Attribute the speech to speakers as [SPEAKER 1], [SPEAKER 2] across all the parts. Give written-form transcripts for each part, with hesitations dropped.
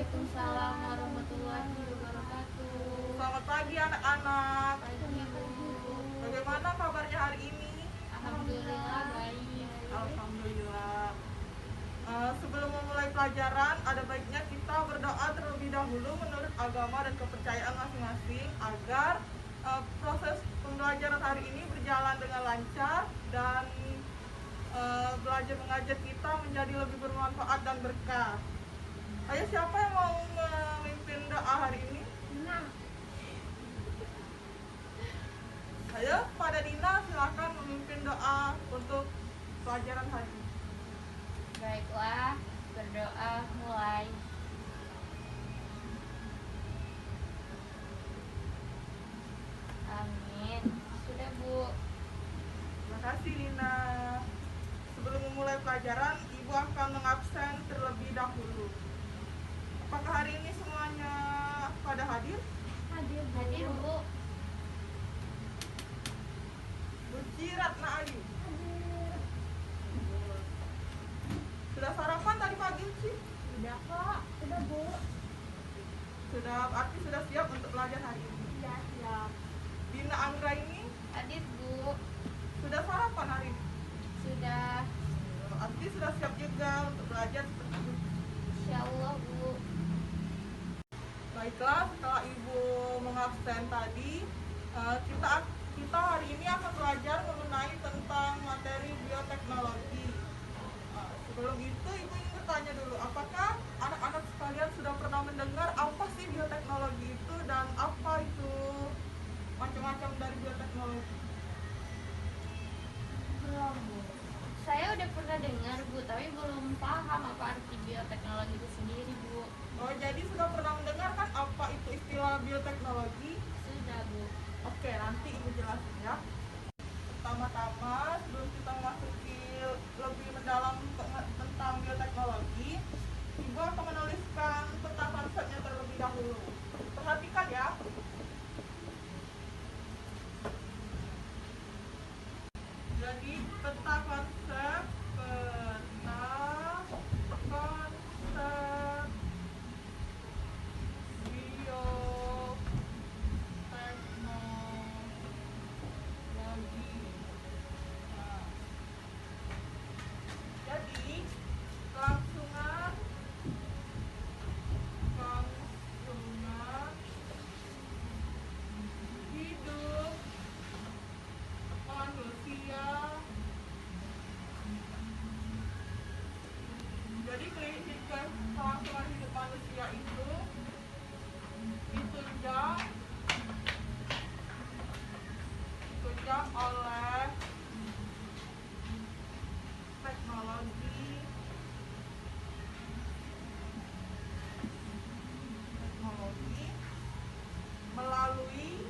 [SPEAKER 1] Waalaikumsalam warahmatullahi wabarakatuh.
[SPEAKER 2] Selamat pagi anak-anak.
[SPEAKER 1] Pagi Bu.
[SPEAKER 2] Bagaimana kabarnya hari ini?
[SPEAKER 1] Alhamdulillah baik.
[SPEAKER 2] Alhamdulillah. Sebelum memulai pelajaran, ada baiknya kita berdoa terlebih dahulu menurut agama dan kepercayaan masing-masing agar proses pembelajaran hari ini berjalan dengan lancar dan belajar mengajar kita menjadi lebih bermanfaat dan berkah. Ayo, siapa yang mau memimpin doa hari ini?
[SPEAKER 1] Nah,
[SPEAKER 2] Ayo, pada Dina silakan memimpin doa untuk pelajaran hari ini.
[SPEAKER 1] baiklah, berdoa mulai. Amin. Sudah Bu.
[SPEAKER 2] Terima kasih Dina. Sebelum memulai pelajaran, Ibu akan mengabsen terlebih dahulu. Apakah hari ini semuanya pada hadir?
[SPEAKER 1] Hadir Bu.
[SPEAKER 2] Buci Ratna Ayu. Sudah sarapan tadi pagi sih?
[SPEAKER 1] Sudah kok. Sudah Bu.
[SPEAKER 2] Sudah, arti sudah siap untuk belajar hari ini.
[SPEAKER 1] Sudah siap.
[SPEAKER 2] Dina Anggra ini
[SPEAKER 1] Hadir Bu.
[SPEAKER 2] sudah sarapan hari ini.
[SPEAKER 1] Sudah.
[SPEAKER 2] Arti sudah siap juga untuk belajar seperti itu.
[SPEAKER 1] Insyaallah Bu.
[SPEAKER 2] Baiklah, setelah Ibu mengabsen tadi, kita hari ini akan belajar mengenai tentang materi bioteknologi. Sebelum itu, Ibu ingin bertanya dulu, apakah anak-anak sekalian sudah pernah mendengar apa sih bioteknologi itu dan apa itu macam-macam dari bioteknologi?
[SPEAKER 1] Belum Bu. Saya udah pernah dengar Bu, tapi belum paham apa arti bioteknologi itu sendiri Bu.
[SPEAKER 2] Oh, jadi sudah pernah mendengar kan apa itu istilah bioteknologi?
[SPEAKER 1] Sudah Bu.
[SPEAKER 2] Oke, nanti Ibu jelasin ya. Pertama-tama, sebelum kita memasuki lebih mendalam tentang bioteknologi, Ibu akan menuliskan peta konsepnya terlebih dahulu. Perhatikan ya. Jadi peta konsep bioteknologi. Nah, jadi kelangsungan hidup manusia. Jadi kelangsungan hidup manusia itu ditunjang oleh teknologi melalui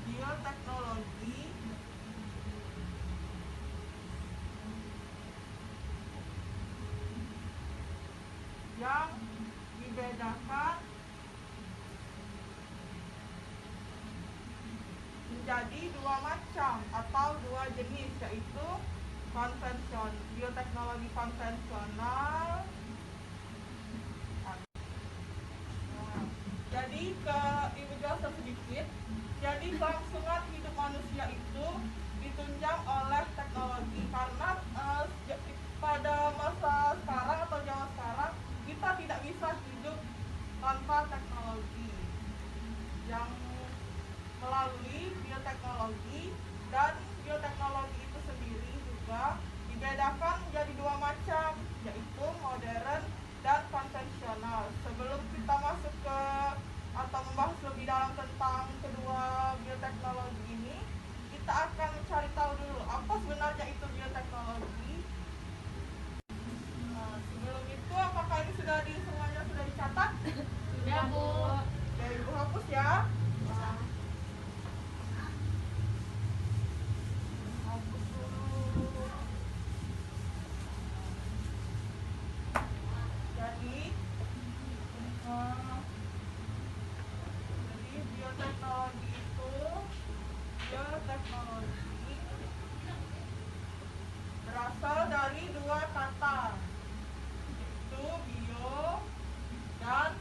[SPEAKER 2] bioteknologi yang dibedakan menjadi dua macam atau dua jenis, yaitu bioteknologi konvensional. Jadi Ibu jelaskan sedikit. Jadi kelangsungan hidup manusia itu ditunjang oleh teknologi karena pada masa sekarang atau zaman sekarang kita tidak bisa hidup tanpa teknologi. Yang melalui bioteknologi, dan bioteknologi itu sendiri juga dibedakan menjadi dua macam, yaitu modern dan konvensional. Sebelum kita masuk ke atau membahas lebih dalam tentang kedua bioteknologi ini, kita akan mencari tahu dulu apa dari dua kata, yaitu bio dan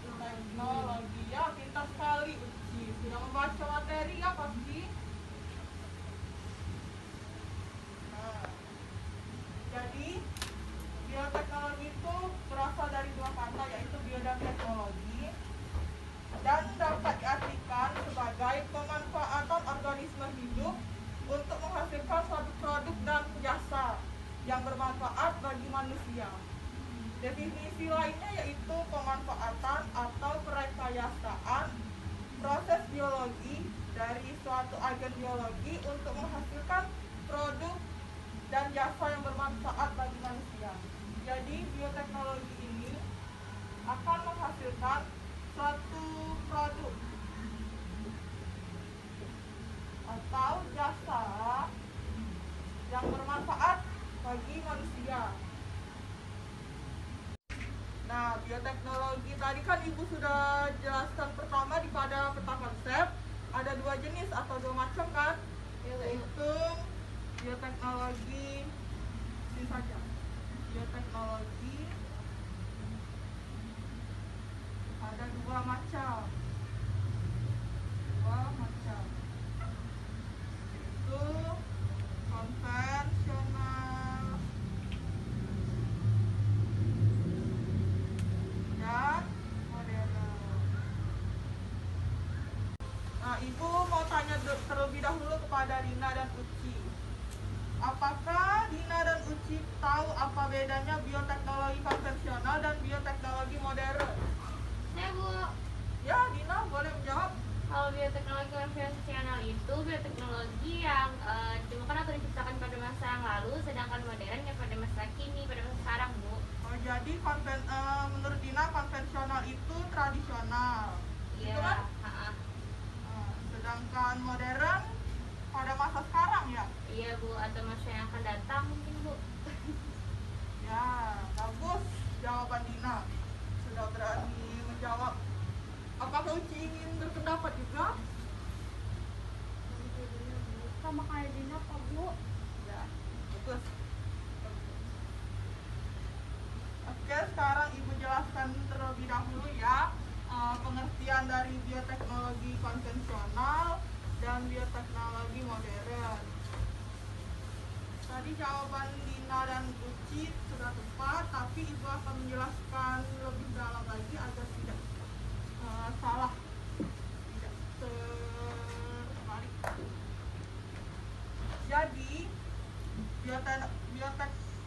[SPEAKER 2] teknologi. Ya, pintar sekali Uci. Sudah membaca materi ya pasti. Nah, jadi bioteknologi itu berasal dari dua kata, yaitu bio dan teknologi, dan dapat diartikan sebagai pemanfaatan organisme hidup untuk menghasilkan suatu produk dan jasa yang bermanfaat bagi manusia. Definisi lainnya yaitu pemanfaatan atau perekayasaan proses biologi dari suatu agen biologi untuk menghasilkan produk dan jasa yang bermanfaat bagi manusia. Jadi bioteknologi ini akan menghasilkan suatu produk atau jasa yang bermanfaat bagi manusia. Nah, bioteknologi tadi kan Ibu sudah jelaskan pertama di pada peta konsep ada dua jenis atau dua macam kan, yaitu bioteknologi ini saja. Bioteknologi ada dua macam, yaitu konvensional dan modern. Nah, Ibu mau tanya terlebih dahulu kepada Dina dan Uci. Apakah Dina dan Uci tahu apa bedanya bioteknologi konvensional dan bioteknologi modern?
[SPEAKER 1] Saya Bu,
[SPEAKER 2] Ya, Dina boleh menjawab.
[SPEAKER 1] kalau bioteknologi konvensional itu bioteknologi yang ditemukan atau diciptakan pada masa yang lalu, sedangkan modern yang pada masa kini, pada masa sekarang Bu.
[SPEAKER 2] Oh, jadi menurut Dina konvensional itu tradisional,
[SPEAKER 1] Iya.
[SPEAKER 2] gitu kan?
[SPEAKER 1] Ha-ha.
[SPEAKER 2] Sedangkan modern pada masa sekarang ya.
[SPEAKER 1] Iya Bu, atau masa yang akan datang mungkin Bu.
[SPEAKER 2] Ya, bagus jawaban Dina. Sudah berani menjawab. Apakah Uci ingin berpendapat juga?
[SPEAKER 1] Sama kayak Dina Pak Bu.
[SPEAKER 2] Ya, bagus. Oke, sekarang Ibu jelaskan terlebih dahulu ya pengertian dari bioteknologi konvensional dan bioteknologi modern. Tadi jawaban Dina dan Uci sudah tepat, tapi Ibu akan menjelaskan lebih dalam lagi agar tidak salah, tidak terbalik. Jadi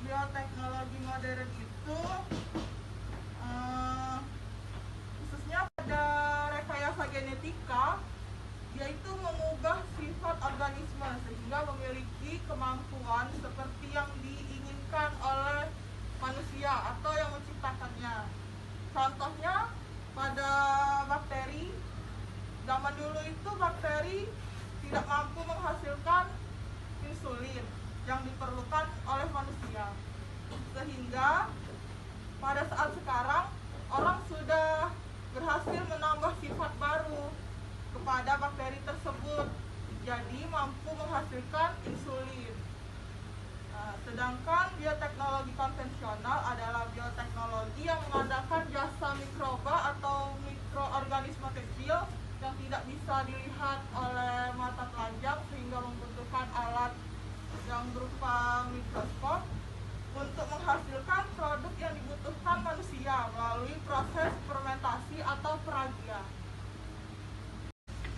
[SPEAKER 2] bioteknologi modern itu khususnya pada rekayasa genetika, yaitu mengubah sifat organisme sehingga memiliki kemampuan seperti yang diinginkan oleh manusia atau yang menciptakannya. Contohnya pada bakteri, zaman dulu itu bakteri tidak mampu menghasilkan insulin yang diperlukan oleh manusia, sehingga pada saat sekarang orang sudah berhasil menambah sifat baru kepada bakteri tersebut, jadi mampu menghasilkan insulin. Nah, sedangkan bioteknologi konvensional adalah bioteknologi yang mengandalkan jasa mikroba atau mikroorganisme kecil yang tidak bisa dilihat oleh mata telanjang, sehingga membutuhkan alat yang berupa mikroskop untuk menghasilkan produk yang dibutuhkan manusia melalui proses fermentasi atau peragian.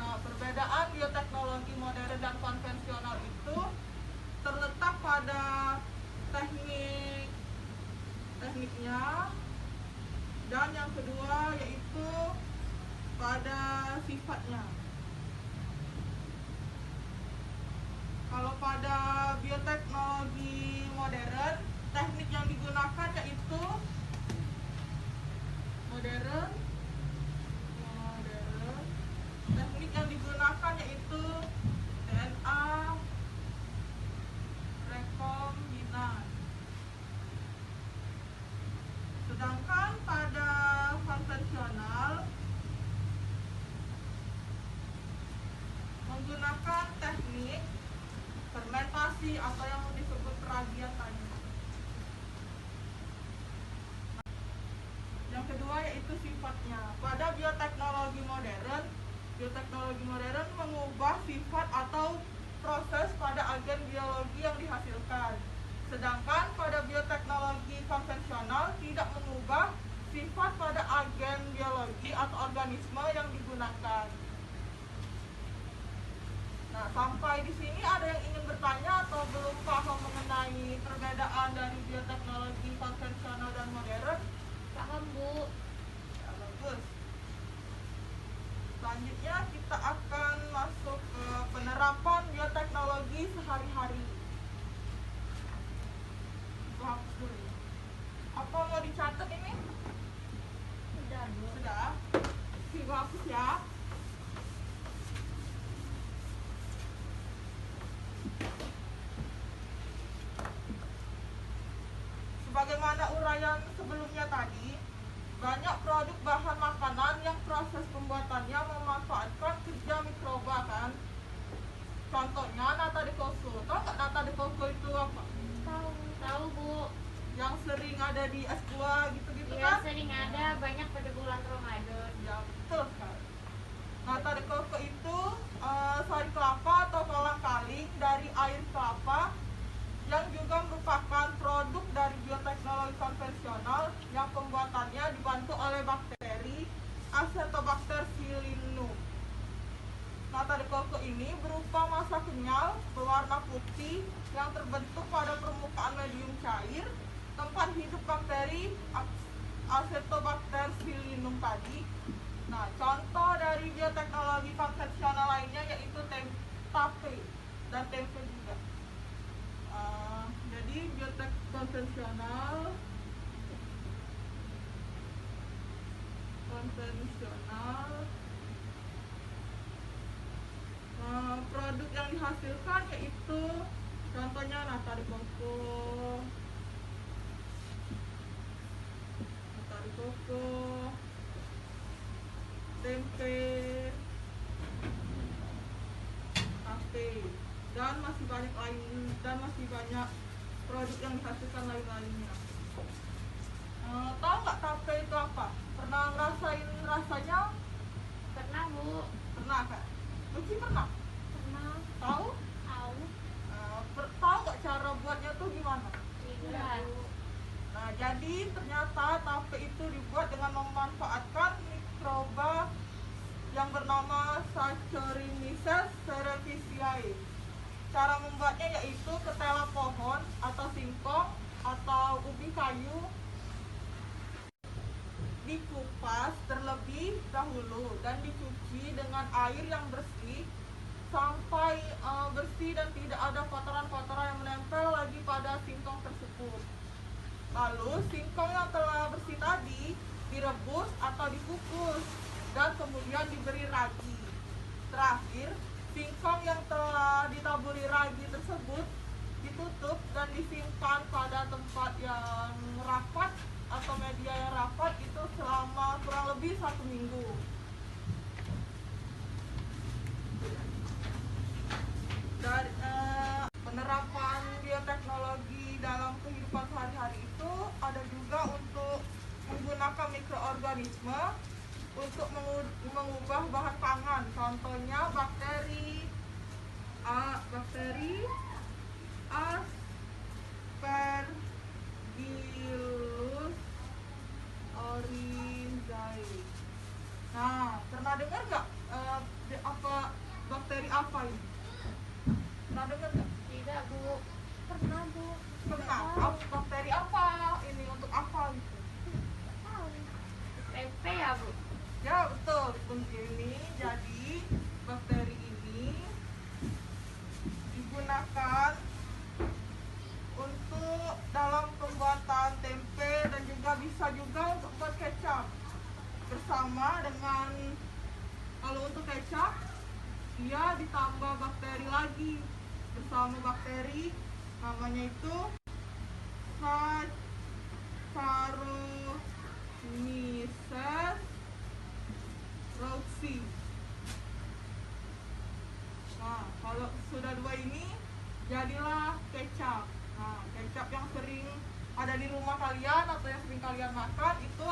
[SPEAKER 2] Nah, perbedaan bioteknologi modern dan konvensional itu terletak pada tekniknya, dan yang kedua yaitu pada sifatnya. Kalau pada bioteknologi modern, teknik yang digunakan yaitu teknik yang digunakan yaitu DNA rekombinan. Sedangkan pada konvensional menggunakan teknik fermentasi atau yang disebut peragian tadi. yaitu sifatnya. Pada bioteknologi modern mengubah sifat atau proses pada agen biologi yang dihasilkan. Sedangkan pada bioteknologi konvensional tidak mengubah sifat pada agen biologi atau organisme yang digunakan. Nah, sampai di sini ada yang ingin bertanya atau belum paham mengenai perbedaan dari bioteknologi konvensional dan modern?
[SPEAKER 1] Paham, Bu.
[SPEAKER 2] Ya, bagus. Selanjutnya kita akan masuk ke penerapan bioteknologi sehari-hari. Hapus dulu ya. Apa mau dicatat ini?
[SPEAKER 1] Sudah, Bu.
[SPEAKER 2] Sudah. Ibu hapus ya. Sebagaimana uraian sebelumnya tadi, banyak produk bahan makanan yang proses pembuatannya memanfaatkan kerja mikroba kan. Contohnya nata de coco. Tahu nggak nata de coco itu apa?
[SPEAKER 1] Tahu, Bu.
[SPEAKER 2] Yang sering ada di es buah gitu-gitu
[SPEAKER 1] Iya,
[SPEAKER 2] kan?
[SPEAKER 1] sering ada, banyak pada bulan Ramadan.
[SPEAKER 2] Ya betul sekali. Nata de coco itu sari kelapa atau kolang-kaling dari air kelapa yang juga merupakan produk dari bioteknologi konvensional yang pembuatannya dibantu oleh bakteri Acetobacter phylinum. Nata de coco ini berupa massa kenyal berwarna putih yang terbentuk pada permukaan medium cair tempat hidup bakteri Acetobacter phylinum tadi. Nah, contoh dari bioteknologi konvensional lainnya yaitu tape dan tempe juga. Jadi biotek konvensional produk yang dihasilkan yaitu contohnya nata de coco, tempe, tape, dan masih banyak produk yang dihasilkan lain-lainnya. Tahu nggak tape itu apa? Pernah ngerasain rasanya?
[SPEAKER 1] Pernah, Bu.
[SPEAKER 2] Pernah kan? Lucy pernah?
[SPEAKER 1] Pernah.
[SPEAKER 2] Tahu?
[SPEAKER 1] Tahu.
[SPEAKER 2] Tahu nggak cara buatnya tuh gimana?
[SPEAKER 1] Tidak, Bu.
[SPEAKER 2] Nah, jadi ternyata tape itu dibuat dengan memanfaatkan mikroba yang bernama Saccharomyces cerevisiae. Cara membuatnya yaitu ketela pohon atau singkong atau ubi kayu dikupas terlebih dahulu dan dicuci dengan air yang bersih sampai bersih dan tidak ada kotoran-kotoran yang menempel lagi pada singkong tersebut. Lalu singkong yang telah bersih tadi direbus atau dikukus dan kemudian diberi ragi. Terakhir, singkong yang telah ditaburi ragi tersebut ditutup dan disimpan pada tempat yang rapat atau media yang rapat itu selama kurang lebih 1 minggu. Dari penerapan bioteknologi dalam kehidupan sehari-hari itu ada juga untuk menggunakan mikroorganisme untuk mengubah bahan pangan. Contohnya bakteri Aspergillus oryzae. Nah, pernah dengar nggak apa bakteri apa ini? Pernah dengar nggak?
[SPEAKER 1] Tidak, Bu. Pernah, Bu.
[SPEAKER 2] Pernah. Bakteri apa ini, untuk apa gitu?
[SPEAKER 1] Tempe ya, Bu.
[SPEAKER 2] Ya betul, ini jadi bakteri ini digunakan untuk dalam pembuatan tempe dan juga bisa juga untuk buat kecap bersama dengan, kalau untuk kecap dia ditambah bakteri lagi bersama bakteri namanya itu Saccharomyces roxy. Nah, kalau sudah dua ini jadilah kecap. Nah, kecap yang sering ada di rumah kalian atau yang sering kalian makan itu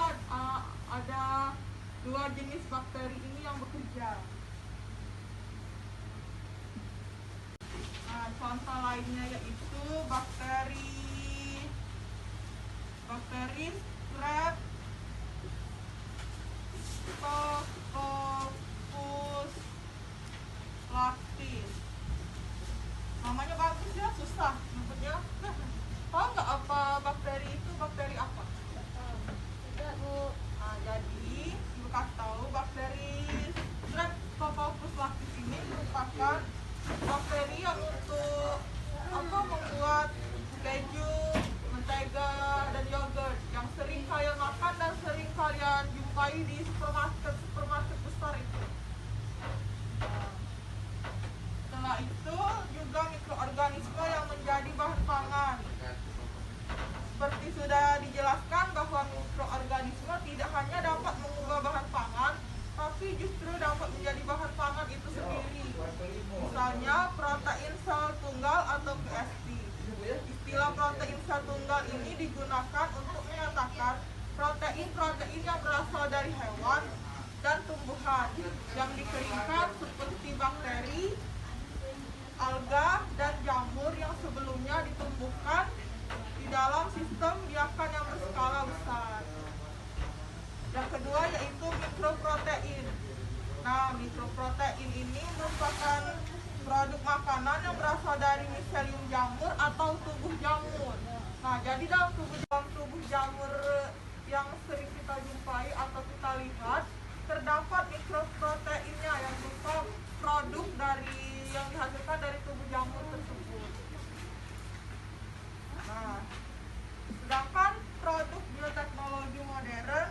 [SPEAKER 2] ada dua jenis bakteri ini yang bekerja. Nah, contoh lainnya yaitu bakteri Streptococcus lactis. Namanya bagus ya, susah nyebutnya. Tahu nggak apa bakteri itu? Bakteri apa?
[SPEAKER 1] Tidak, Bu.
[SPEAKER 2] Nah, jadi ibu kasih tahu bakteri Streptococcus lactis ini merupakan bakteri yang untuk membuat keju, mentega, dan yogurt yang sering kalian makan dan sering kalian jumpai di supermarket besar itu. Setelah itu juga mikroorganisme yang menjadi bahan pangan. Seperti sudah dijelaskan bahwa mikroorganisme tidak hanya dapat mengubah bahan pangan, tapi justru dapat menjadi bahan pangan itu sendiri. Misalnya protein sel tunggal atau PST. Istilah protein sel tunggal ini digunakan untuk menyatakan protein-protein yang berasal dari hewan dan tumbuhan yang dikeringkan seperti bakteri, alga, dan jamur yang sebelumnya ditumbuhkan di dalam sistem biakan yang berskala besar. Yang kedua yaitu mikroprotein. Nah, mikroprotein ini merupakan produk makanan yang berasal dari miselium jamur atau tubuh jamur. Nah, jadi dalam tubuh jamur yang sering kita jumpai atau kita lihat terdapat mikroproteinnya yang berupa produk yang dihasilkan dari tubuh jamur tersebut. Nah, sedangkan produk bioteknologi modern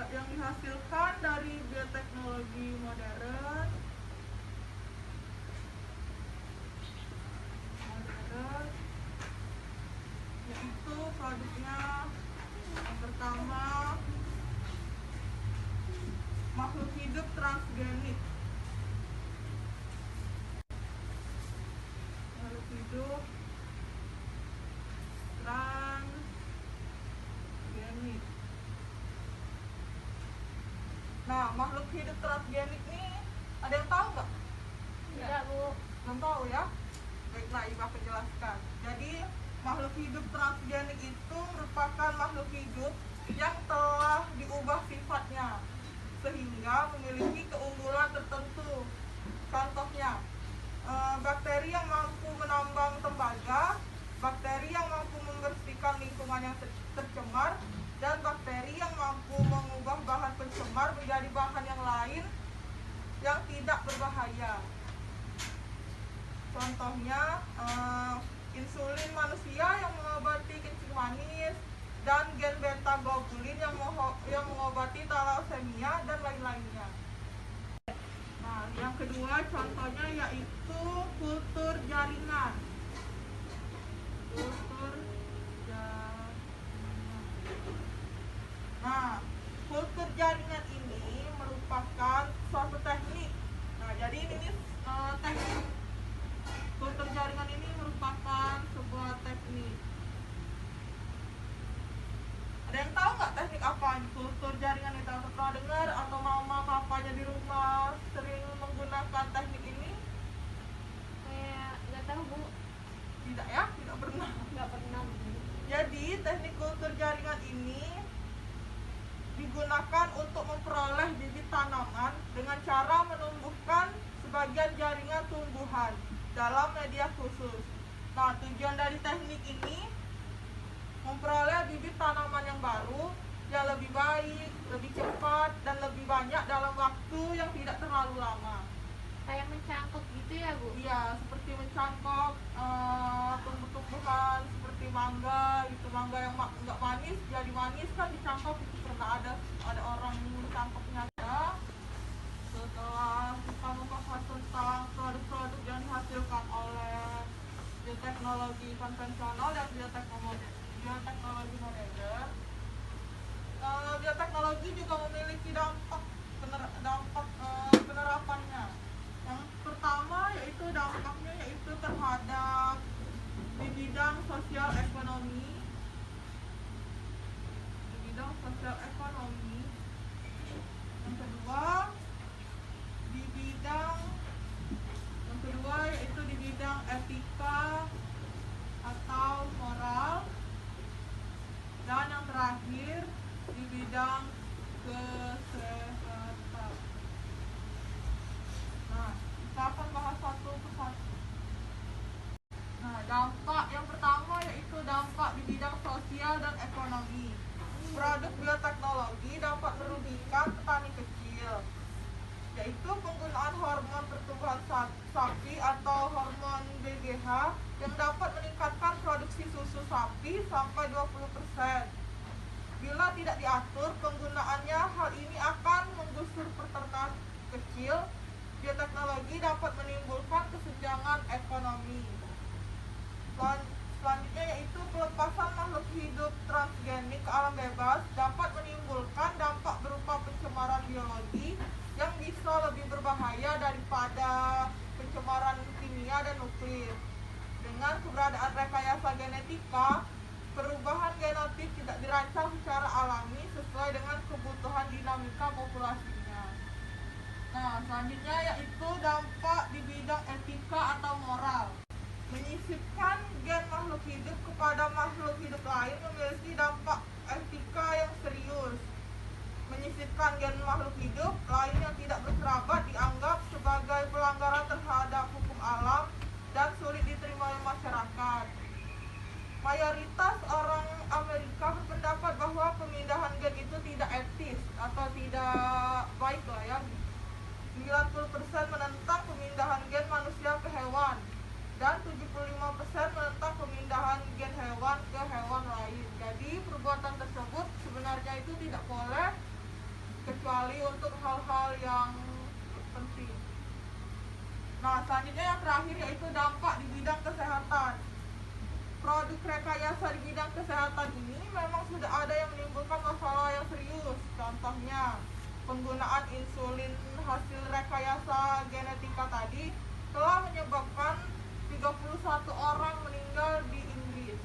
[SPEAKER 2] yang dihasilkan dari bioteknologi modern yaitu produknya yang pertama makhluk hidup transgenik. Makhluk hidup transgenik. Nah, makhluk hidup transgenik ini ada yang tahu nggak?
[SPEAKER 1] Tidak, Bu.
[SPEAKER 2] Belum tahu ya? Baiklah, Ibu akan jelaskan. Jadi, makhluk hidup transgenik itu merupakan makhluk hidup yang telah diubah sifatnya sehingga memiliki keunggulan tertentu. Contohnya, bakteri yang mampu menambang tembaga, bakteri yang mampu membersihkan lingkungan yang tercemar, dan bakteri yang mampu mengubah bahan pencemar menjadi bahan yang lain yang tidak berbahaya. Contohnya insulin manusia yang mengobati kencing manis, dan gen beta globulin yang mengobati thalassemia dan lain-lainnya. Nah, yang kedua contohnya yaitu kultur jaringan. Nah, kultur jaringan ini merupakan suatu teknik. Nah, jadi ini teknik kultur jaringan ini merupakan sebuah teknik. Ada yang tahu nggak teknik apa kultur jaringan itu? Atau pernah dengar atau mama papanya di rumah sering menggunakan teknik ini?
[SPEAKER 1] Kayak nggak tahu, Bu.
[SPEAKER 2] Tidak ya? Tidak pernah.
[SPEAKER 1] Nggak pernah, Bu.
[SPEAKER 2] Jadi teknik kultur jaringan ini digunakan untuk memperoleh bibit tanaman dengan cara menumbuhkan sebagian jaringan tumbuhan dalam media khusus. Nah, tujuan dari teknik ini memperoleh bibit tanaman yang baru, yang lebih baik, lebih cepat, dan lebih banyak dalam waktu yang tidak terlalu lama.
[SPEAKER 1] Kayak mencangkok gitu ya, Bu?
[SPEAKER 2] Iya, seperti mencangkok tumbuh-tumbuhan seperti mangga, gitu. Mangga yang nggak manis jadi manis kan dicangkok itu. Pernah ada orang mencangkoknya. Setelah kita membahas tentang produk-produk yang dihasilkan oleh bioteknologi konvensional dan bioteknologi modern. Bioteknologi juga memiliki dampak penerapannya. Yang pertama yaitu dampaknya yaitu terhadap di bidang sosial ekonomi. Yang kedua yaitu di bidang etika atau moral, dan yang terakhir di bidang kesehatan. Nah, kita akan bahas satu persatu. Nah, dampak yang pertama yaitu dampak di bidang sosial dan ekonomi. Produk bioteknologi dapat merugikan petani kecil, yaitu penggunaan hormon pertumbuhan sapi atau hormon BGH yang dapat meningkatkan produksi susu sapi sampai 20%. Bila tidak diatur penggunaannya, hal ini akan menggusur peternak kecil. Bioteknologi dapat menimbulkan kesenjangan ekonomi. Selanjutnya yaitu pelepasan makhluk hidup transgenik ke alam bebas dapat menimbulkan dampak berupa pencemaran biologi yang bisa lebih berbahaya daripada pencemaran kimia dan nuklir. Dengan keberadaan rekayasa genetika, perubahan genotip tidak dirancang secara alami sesuai dengan kebutuhan dinamika populasinya. Nah, selanjutnya yaitu dampak di bidang etika atau moral. Menyisipkan gen makhluk hidup kepada makhluk hidup lain memiliki dampak etika yang serius. Menyisipkan gen makhluk hidup lain yang tidak berkerabat dianggap sebagai pelanggaran terhadap hukum alam dan sulit diterima oleh masyarakat. Mayoritas orang Amerika berpendapat bahwa pemindahan gen itu tidak etis atau tidak baik lah ya. 90% menentang pemindahan gen manusia ke hewan dan 75% menentang pemindahan gen hewan ke hewan lain. Jadi perbuatan tersebut sebenarnya itu tidak boleh kecuali untuk hal-hal yang penting. Nah, selanjutnya yang terakhir yaitu dampak di bidang kesehatan. Produk rekayasa di bidang kesehatan ini memang sudah ada yang menimbulkan masalah yang serius. Contohnya, penggunaan insulin hasil rekayasa genetika tadi telah menyebabkan 31 orang meninggal di Inggris.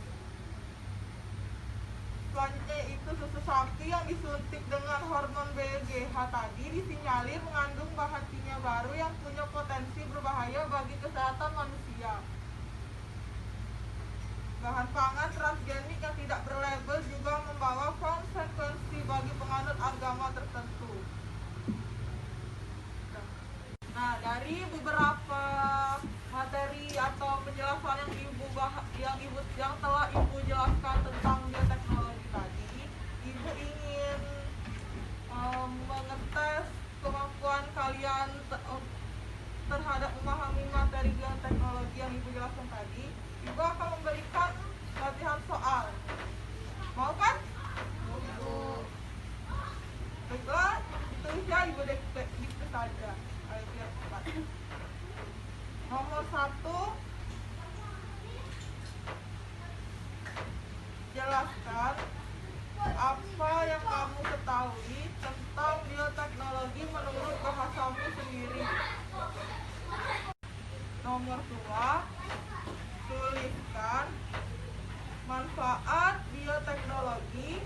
[SPEAKER 2] Selanjutnya itu susu sapi yang disuntik dengan hormon BGH tadi disinyalir mengandung bahan kimia baru yang punya potensi berbahaya bagi kesehatan manusia. Bahan pangan transgenik yang tidak berlabel juga membawa konsekuensi bagi penganut agama tertentu. Nah, dari beberapa materi atau penjelasan yang telah Ibu jelaskan tentang bioteknologi tadi, Ibu ingin mengetes kemampuan kalian terhadap memahami materi bioteknologi yang Ibu jelaskan tadi. Ibu akan memberikan latihan soal. Mau kan? Mau. Baiklah, ditulis ya, Ibu dikte saja. Ayo biar cepat. Nomor 1, jelaskan apa yang kamu ketahui tentang bioteknologi menurut bahasamu sendiri. Nomor 2, tuliskan manfaat bioteknologi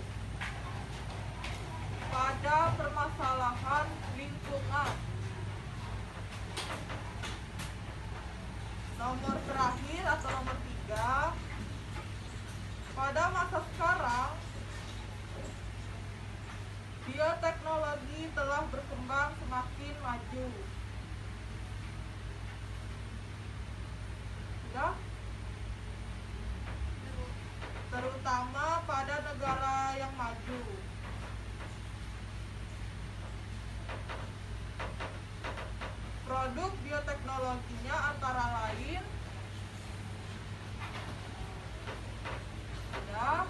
[SPEAKER 2] pada permasalahan lingkungan. Nomor terakhir atau nomor 3, pada masa sekarang bioteknologi telah berkembang semakin maju. Sudah? Terutama pada negara yang maju. Produk bioteknologinya antara lain ya.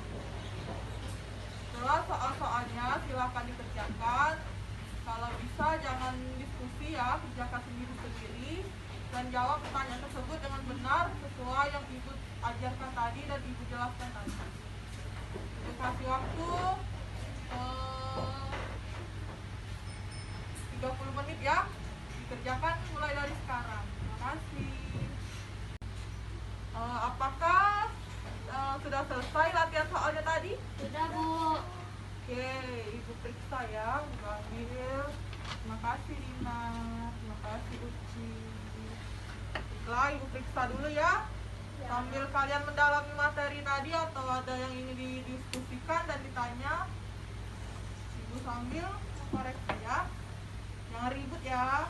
[SPEAKER 2] Setelah soal-soalnya silakan dikerjakan. Kalau bisa jangan diskusi ya, kerjakan sendiri-sendiri dan jawab pertanyaan tersebut dengan benar sesuai yang Ibu ajarkan tadi dan Ibu jelaskan tadi. Ibu kasih waktu 30 menit ya. Dikerjakan mulai dari sekarang. Terima kasih. Apakah sudah selesai latihan soalnya tadi?
[SPEAKER 1] Sudah, Bu.
[SPEAKER 2] Oke, Ibu periksa ya, Ibu ambil. Terima kasih Lina, terima kasih Uci. Baiklah, Ibu periksa dulu ya. Sambil kalian mendalami materi tadi atau ada yang ingin didiskusikan dan ditanya, Ibu sambil koreksi ya. Jangan ribut ya.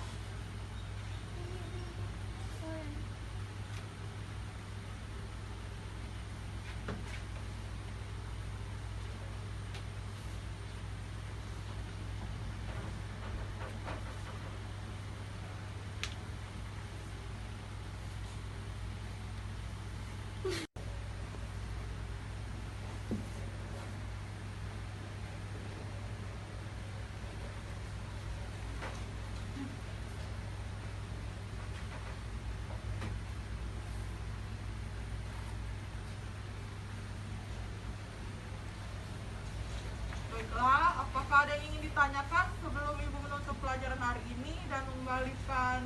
[SPEAKER 2] Baiklah, apakah ada yang ingin ditanyakan sebelum Ibu menutup pelajaran hari ini dan mengembalikan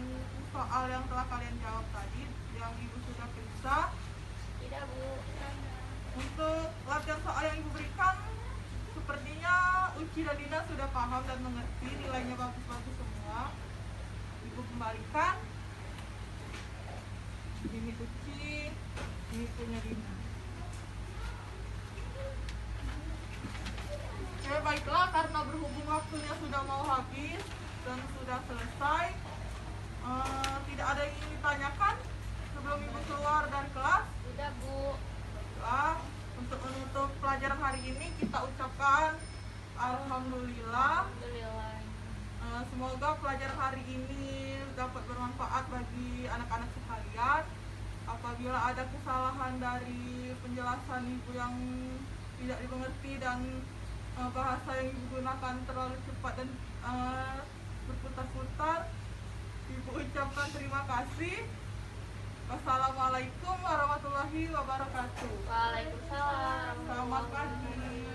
[SPEAKER 2] soal yang telah kalian jawab tadi yang Ibu sudah periksa?
[SPEAKER 1] Tidak, Bu.
[SPEAKER 2] Untuk latihan soal yang Ibu berikan, sepertinya Uci dan Dina sudah paham dan mengerti, nilainya bagus-bagus semua. Ibu kembalikan. Ini Uci, ini punya Dina. Oke, baiklah, karena berhubung waktunya sudah mau habis dan sudah selesai, tidak ada yang ingin ditanyakan sebelum Ibu keluar dari kelas.
[SPEAKER 1] Sudah, Bu.
[SPEAKER 2] Baiklah, untuk menutup pelajaran hari ini kita ucapkan Alhamdulillah.
[SPEAKER 1] Alhamdulillah.
[SPEAKER 2] Semoga pelajaran hari ini dapat bermanfaat bagi anak-anak sekalian. Apabila ada kesalahan dari penjelasan Ibu yang tidak dimengerti dan bahasa yang Ibu gunakan terlalu cepat dan berputar-putar, Ibu ucapkan terima kasih. Wassalamualaikum warahmatullahi wabarakatuh.
[SPEAKER 1] Waalaikumsalam.
[SPEAKER 2] Selamat pagi.